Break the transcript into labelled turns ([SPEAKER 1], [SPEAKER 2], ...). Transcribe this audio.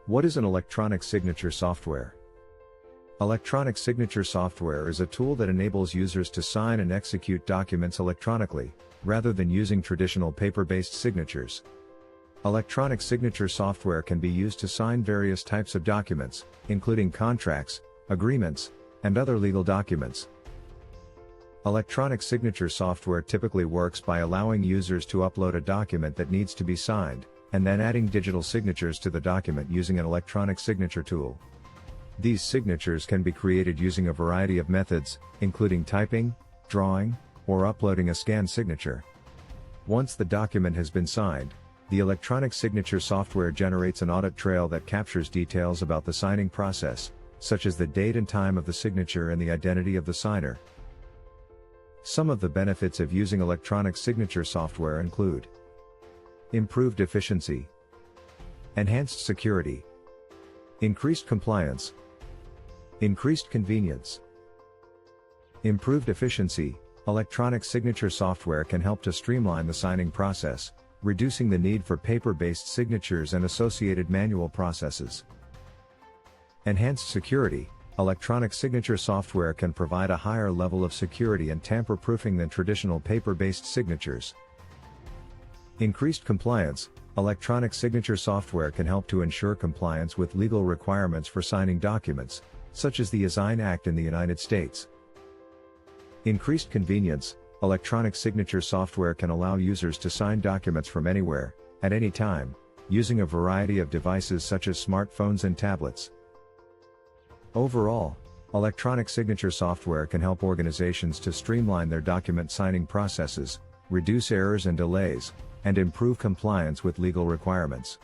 [SPEAKER 1] What is an electronic signature software? Electronic signature software is a tool that enables users to sign and execute documents electronically, rather than using traditional paper-based signatures. Electronic signature software can be used to sign various types of documents, including contracts, agreements, and other legal documents. Electronic signature software typically works by allowing users to upload a document that needs to be signed, and then adding digital signatures to the document using an electronic signature tool. These signatures can be created using a variety of methods, including typing, drawing, or uploading a scanned signature. Once the document has been signed, the electronic signature software generates an audit trail that captures details about the signing process, such as the date and time of the signature and the identity of the signer. Some of the benefits of using electronic signature software include improved efficiency, enhanced security, increased compliance, increased convenience. Improved efficiency. Electronic signature software can help to streamline the signing process, reducing the need for paper-based signatures and associated manual processes. Enhanced security. Electronic signature software can provide a higher level of security and tamper-proofing than traditional paper-based signatures. Increased compliance. Electronic signature software can help to ensure compliance with legal requirements for signing documents, such as the IAx Act in the United States. Increased convenience. Electronic signature software can allow users to sign documents from anywhere, at any time, using a variety of devices such as smartphones and tablets. Overall, electronic signature software can help organizations to streamline their document signing processes, reduce errors and delays, and improve compliance with legal requirements.